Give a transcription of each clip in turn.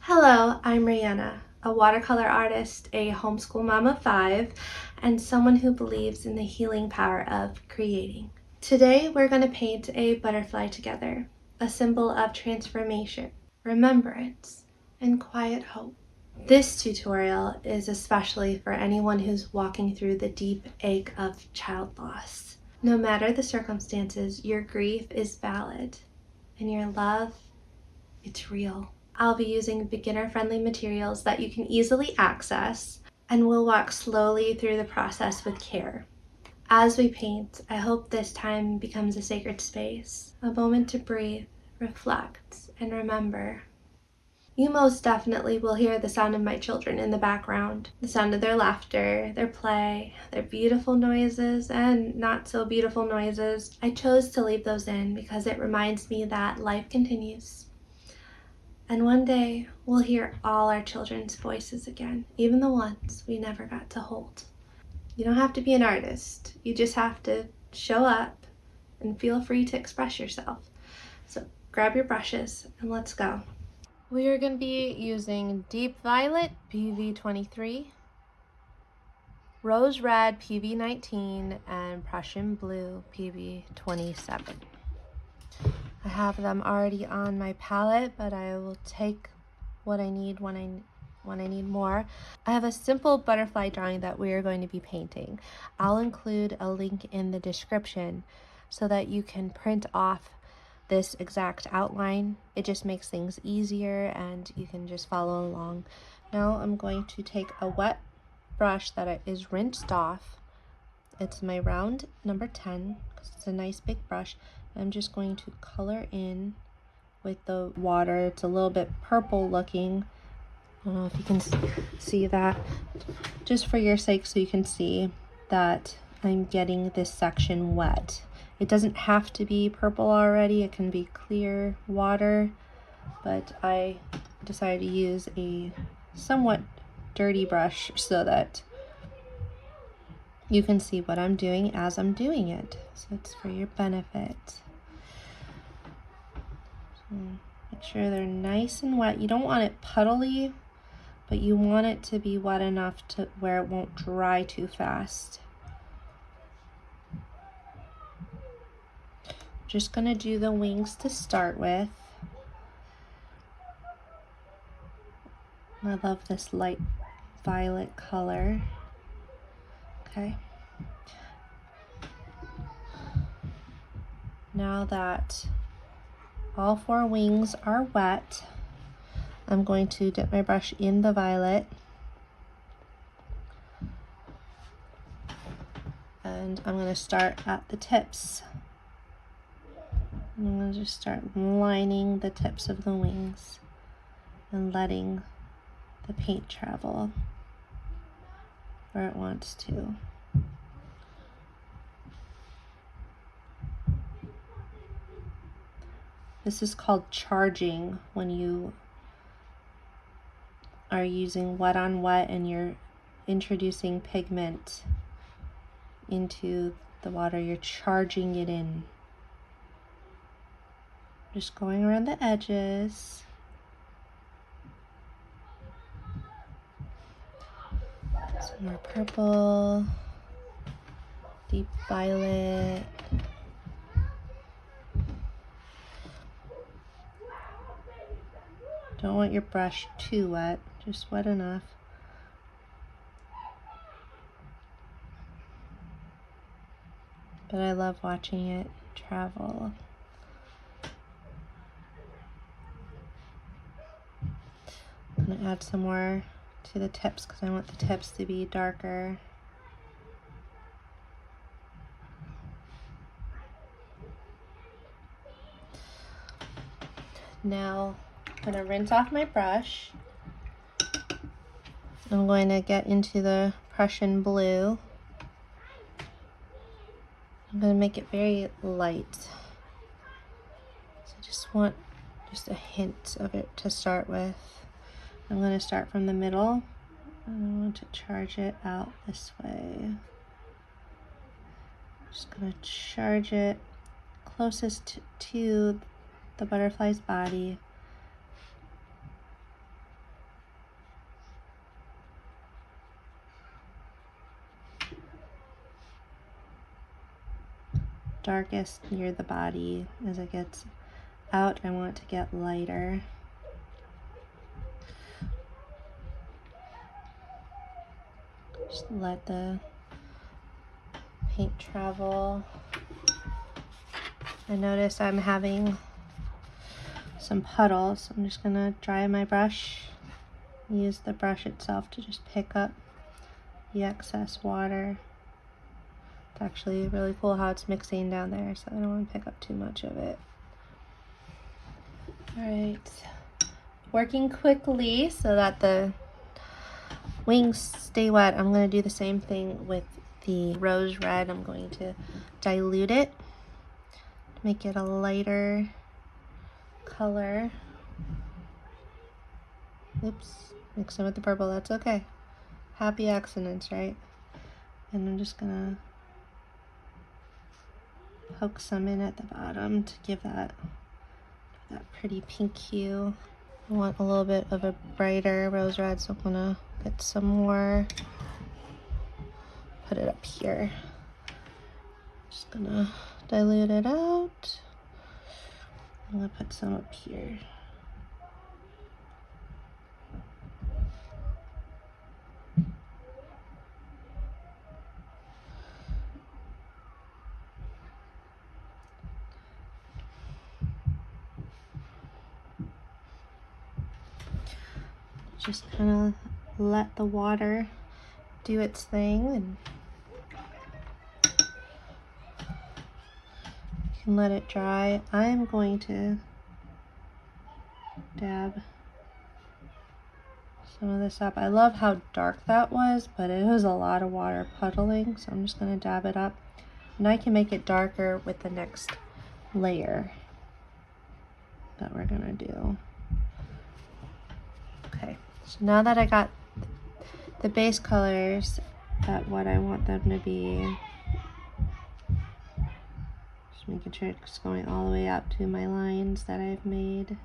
Hello, I'm Raeanna, a watercolor artist, a homeschool mom of 5, and someone who believes in the healing power of creating. Today we're going to paint a butterfly together, a symbol of transformation, remembrance, and quiet hope. This tutorial is especially for anyone who's walking through the deep ache of child loss. No matter the circumstances, your grief is valid, and your love, it's real. I'll be using beginner-friendly materials that you can easily access, and we'll walk slowly through the process with care. As we paint, I hope this time becomes a sacred space, a moment to breathe, reflect, and remember. You most definitely will hear the sound of my children in the background, the sound of their laughter, their play, their beautiful noises, and not so beautiful noises. I chose to leave those in because it reminds me that life continues. And one day, we'll hear all our children's voices again, even the ones we never got to hold. You don't have to be an artist. You just have to show up and feel free to express yourself. So grab your brushes and let's go. We are going to be using Deep Violet PV23, Rose Red PV19, and Prussian Blue PV27. I have them already on my palette, but I will take what I need when I need more. I have a simple butterfly drawing that we are going to be painting. I'll include a link in the description so that you can print off this exact outline. It just makes things easier and you can just follow along. Now I'm going to take a wet brush that is rinsed off. It's my round number 10 because it's a nice big brush. I'm just going to color in with the water. It's a little bit purple looking. I don't know if you can see that. Just for your sake, so you can see that I'm getting this section wet. It doesn't have to be purple already. It can be clear water, but I decided to use a somewhat dirty brush so that you can see what I'm doing as I'm doing it. So it's for your benefit. So make sure they're nice and wet. You don't want it puddly, but you want it to be wet enough to where it won't dry too fast. Just gonna do the wings to start with. I love this light violet color. Okay. Now that all 4 wings are wet, I'm going to dip my brush in the violet and I'm going to start at the tips. I'm going to just start lining the tips of the wings and letting the paint travel where it wants to. This is called charging, when you are using wet on wet and you're introducing pigment into the water. You're charging it in. Just going around the edges. Some more purple, deep violet. Don't want your brush too wet, just wet enough. But I love watching it travel. I'm gonna add some more to the tips because I want the tips to be darker. Now I'm gonna rinse off my brush. I'm going to get into the Prussian blue. I'm going to make it very light. So I just want just a hint of it to start with. I'm going to start from the middle. And I want to charge it out this way. Just going to charge it closest to the butterfly's body. darkest near the body. As it gets out, I want it to get lighter. Just let the paint travel. I notice I'm having some puddles. I'm just gonna dry my brush. Use the brush itself to just pick up the excess water. It's actually really cool how it's mixing down there, so I don't want to pick up too much of it. Alright, working quickly so that the wings stay wet. I'm going to do the same thing with the rose red. I'm going to dilute it to make it a lighter color. Oops, mix it with the purple, that's okay. Happy accidents, right? And I'm just gonna poke some in at the bottom to give that pretty pink hue. I want a little bit of a brighter rose red, so I'm gonna get some more. Put it up here. Just gonna dilute it out. I'm gonna put some up here. Just kind of let the water do its thing, and you can let it dry. I'm going to dab some of this up. I love how dark that was, but it was a lot of water puddling, so I'm just going to dab it up. And I can make it darker with the next layer that we're going to do. Okay, so now that I got the base colors at what I want them to be, just making sure it's going all the way out to my lines that I've made.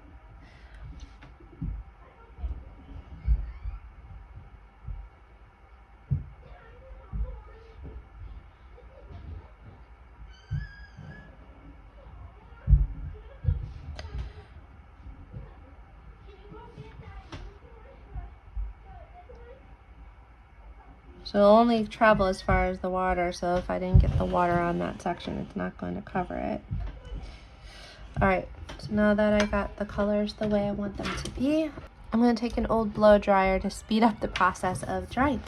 So it'll only travel as far as the water, so if I didn't get the water on that section, it's not going to cover it. Alright, so now that I got the colors the way I want them to be, I'm going to take an old blow dryer to speed up the process of drying.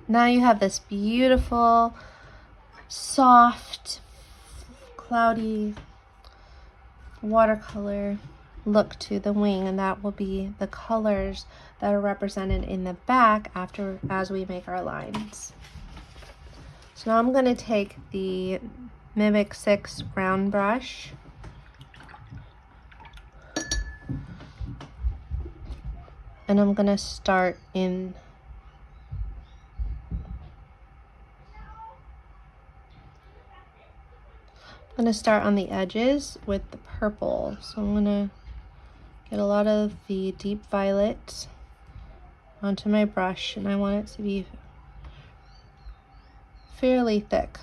Now you have this beautiful, soft, cloudy watercolor look to the wing, and that will be the colors that are represented in the back as we make our lines. So now I'm going to take the Mimic 6 round brush and I'm going to start in on the edges with the purple. So I'm going to get a lot of the deep violet onto my brush, and I want it to be fairly thick.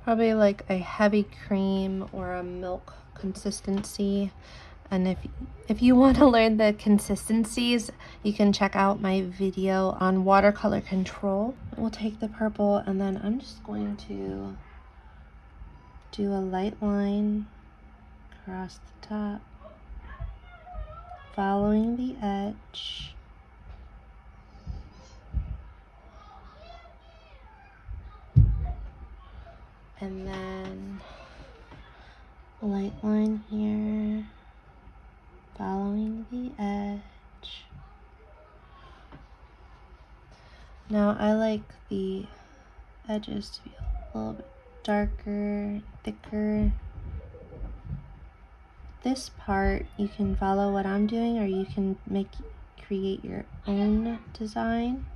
Probably like a heavy cream or a milk consistency. And if you want to learn the consistencies, you can check out my video on watercolor control. We'll take the purple, and then I'm just going to do a light line across the top, following the edge. And then a light line here, following the edge. Now I like the edges to be a little bit darker, thicker. This part, you can follow what I'm doing, or you can create your own design.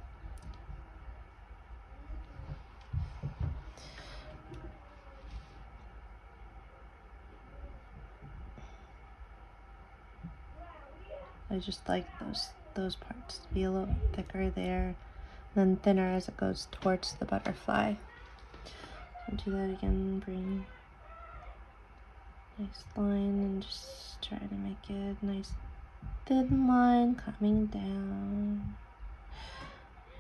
I just like those parts to be a little thicker there, and then thinner as it goes towards the butterfly. So do that again, bring nice line and just try to make it a nice thin line coming down.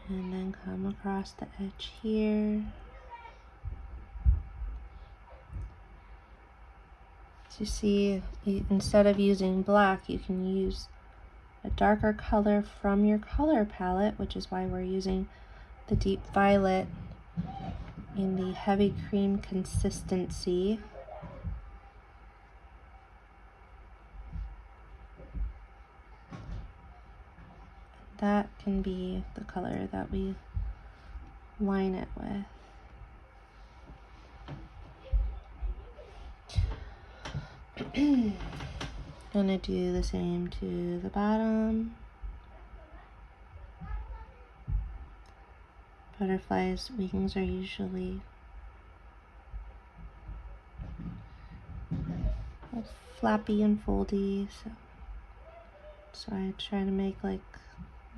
And then come across the edge here. As you see, instead of using black, you can use a darker color from your color palette, which is why we're using the deep violet in the heavy cream consistency. That can be the color that we line it with. Gonna do the same to the bottom. Butterflies' wings are usually flappy and foldy, so I try to make like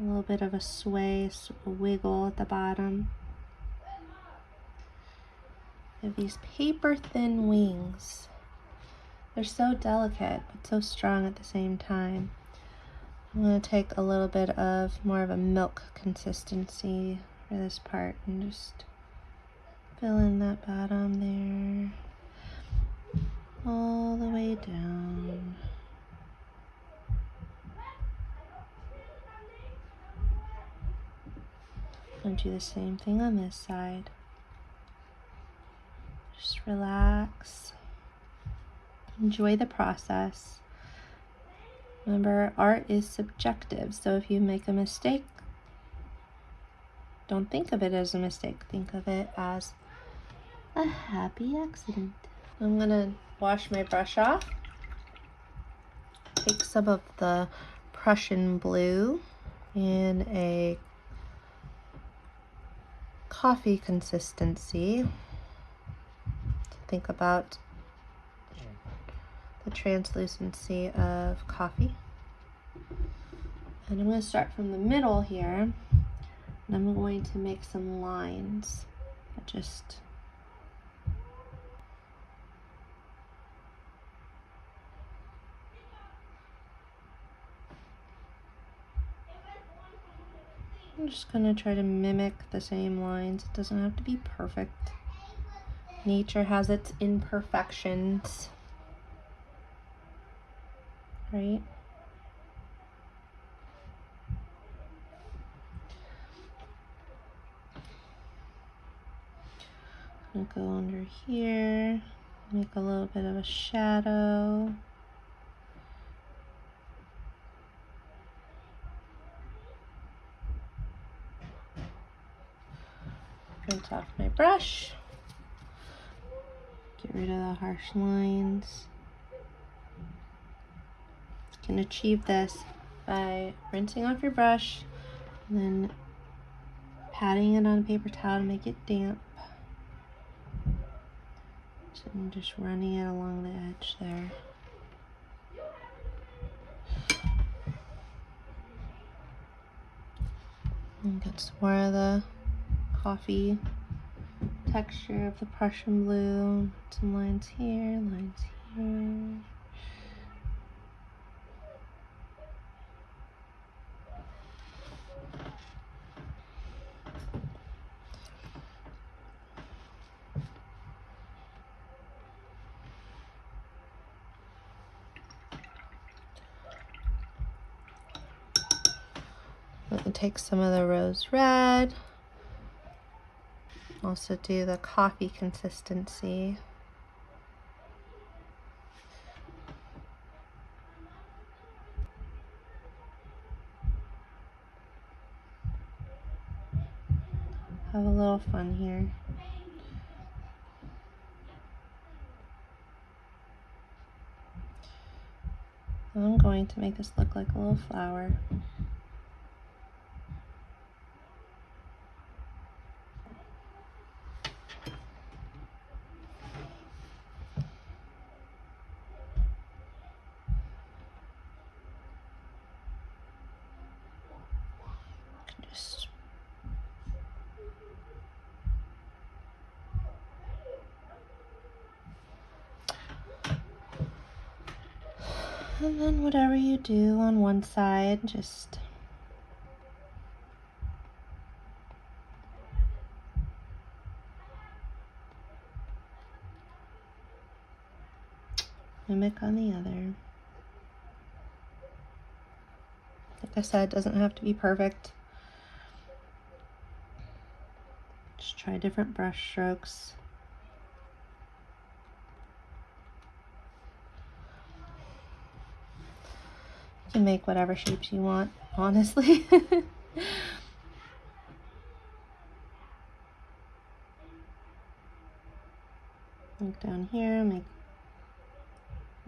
a little bit of a sway, a wiggle at the bottom. We have these paper thin wings. They're so delicate, but so strong at the same time. I'm going to take a little bit of more of a milk consistency for this part and just fill in that bottom there, all the way down. And do the same thing on this side. Just relax. Enjoy the process. Remember, art is subjective, so if you make a mistake, don't think of it as a mistake. Think of it as a happy accident. I'm gonna wash my brush off. Take some of the Prussian blue in a coffee consistency. Think about the translucency of coffee. And I'm going to start from the middle here, and I'm going to make some lines that just I'm just going to try to mimic the same lines. It doesn't have to be perfect. Nature has its imperfections, right? I'm gonna go under here, make a little bit of a shadow. Rinse off my brush. Get rid of the harsh lines. You can achieve this by rinsing off your brush and then patting it on a paper towel to make it damp. So I'm just running it along the edge there. And get some more of the coffee texture of the Prussian blue. Some lines here, lines here. I'm going to take some of the rose red. Also do the coffee consistency. Have a little fun here. I'm going to make this look like a little flower. And then whatever you do on one side, just mimic on the other. Like I said, it doesn't have to be perfect. Just try different brush strokes. You can make whatever shapes you want, honestly. Look down here, make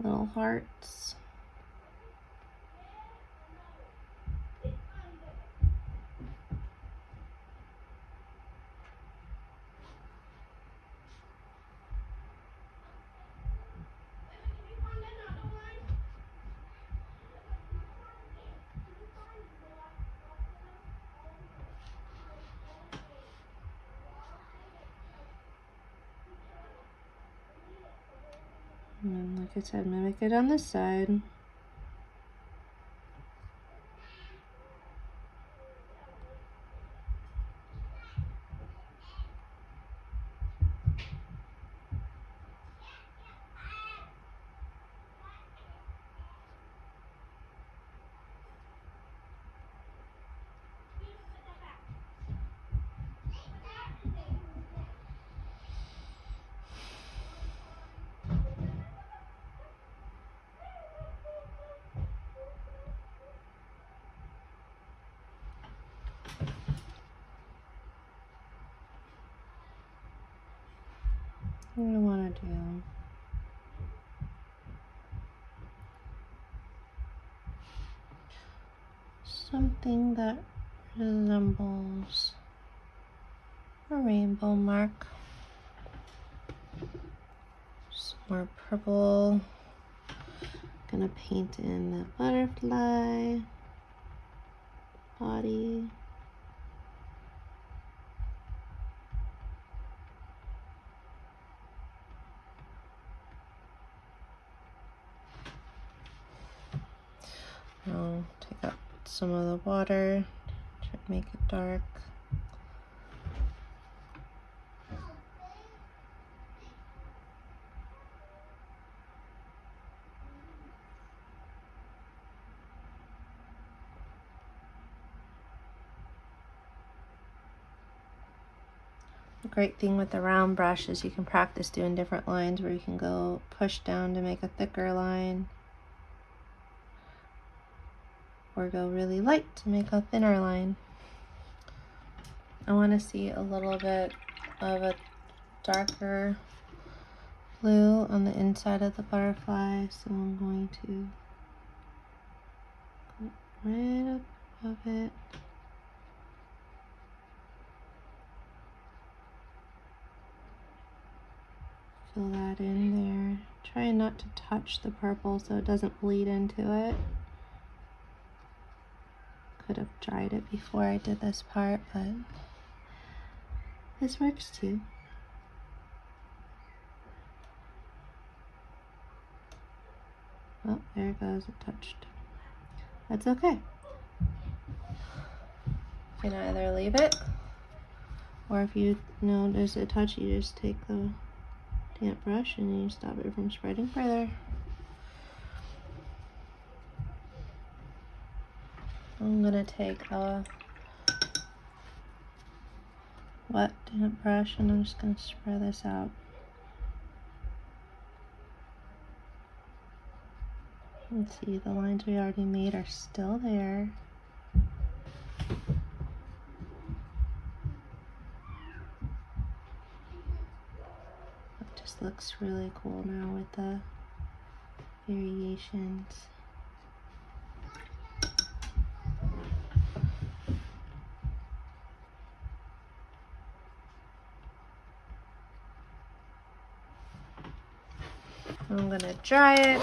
little hearts. And then, like I said, mimic it on this side. What do I want to do? Something that resembles a rainbow mark. Some more purple. Gonna paint in the butterfly body. I'll take out some of the water, try to make it dark. The great thing with the round brush is you can practice doing different lines where you can go push down to make a thicker line, or go really light to make a thinner line. I want to see a little bit of a darker blue on the inside of the butterfly, so I'm going to go right up above it. Fill that in there. Try not to touch the purple so it doesn't bleed into it. Could have dried it before I did this part, but this works too. Oh, there it goes, it touched. That's okay. You can either leave it, or if you notice a touch, you just take the damp brush and you stop it from spreading further. I'm gonna take a wet damp brush and I'm just gonna spread this out. And see, the lines we already made are still there. It just looks really cool now with the variations. I'm gonna dry it.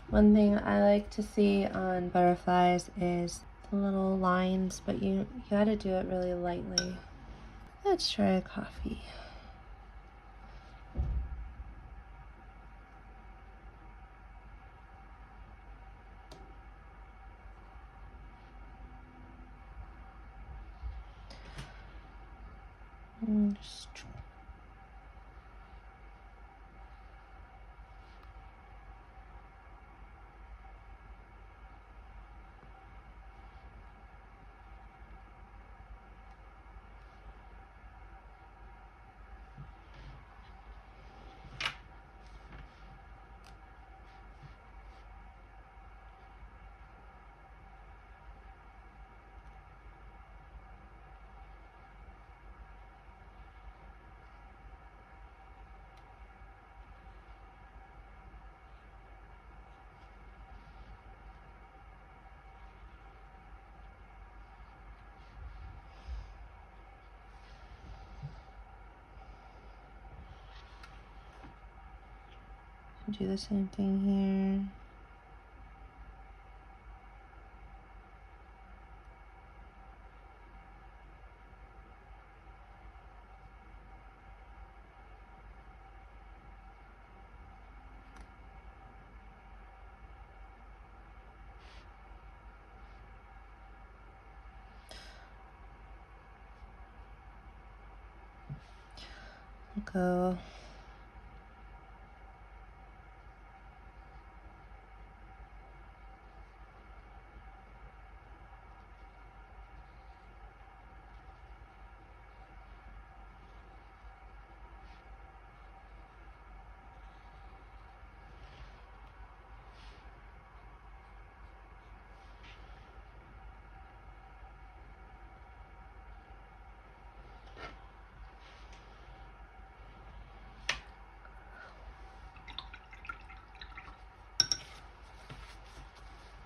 One thing I like to see on butterflies is the little lines, but you gotta do it really lightly. Let's try a coffee. Just do the same thing here. Go.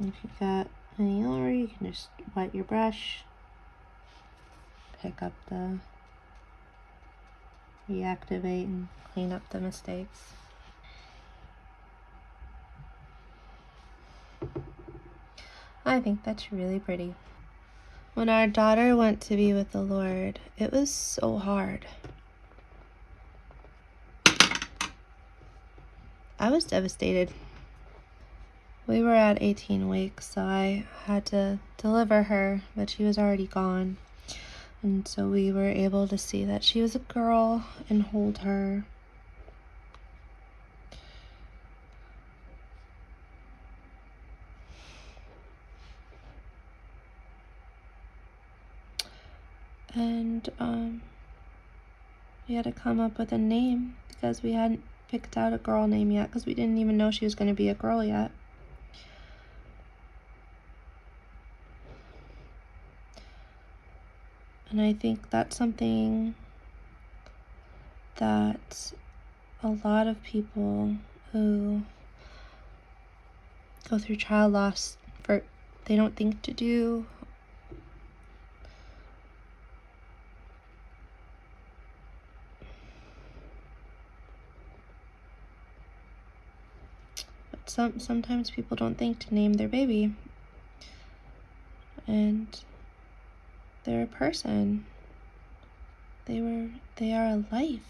If you've got any yellow, you can just wet your brush, pick up the, reactivate and clean up the mistakes. I think that's really pretty. When our daughter went to be with the Lord, it was so hard. I was devastated. We were at 18 weeks, so I had to deliver her, but she was already gone. And so we were able to see that she was a girl and hold her. And we had to come up with a name because we hadn't picked out a girl name yet because we didn't even know she was going to be a girl yet. And I think that's something that a lot of people who go through child loss they don't think to do. But sometimes people don't think to name their baby. And they're a person. They are a life.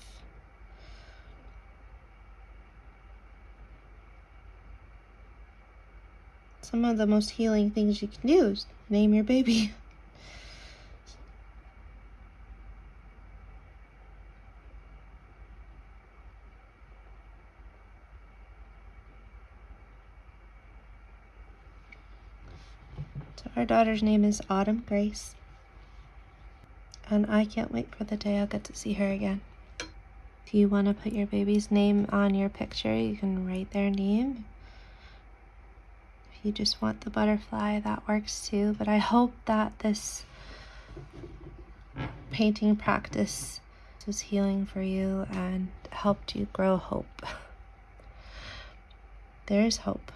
Some of the most healing things you can do is name your baby. So our daughter's name is Autumn Grace. And I can't wait for the day I'll get to see her again. If you want to put your baby's name on your picture, you can write their name. If you just want the butterfly, that works too. But I hope that this painting practice was healing for you and helped you grow hope. There is hope.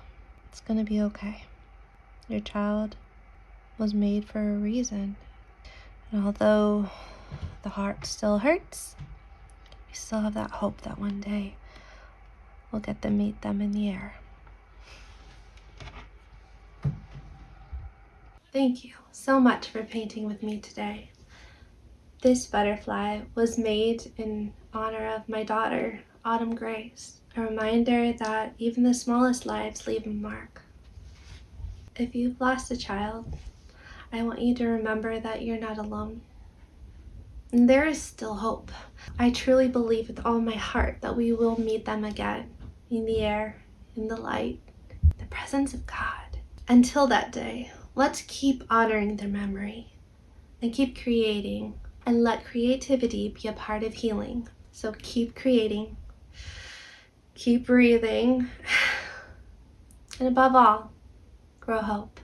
It's going to be okay. Your child was made for a reason. And although the heart still hurts, we still have that hope that one day we'll get to meet them in the air. Thank you so much for painting with me today. This butterfly was made in honor of my daughter, Autumn Grace, a reminder that even the smallest lives leave a mark. If you've lost a child, I want you to remember that you're not alone. And there is still hope. I truly believe with all my heart that we will meet them again in the air, in the light, the presence of God. Until that day, let's keep honoring their memory and keep creating, and let creativity be a part of healing. So keep creating, keep breathing, and above all, grow hope.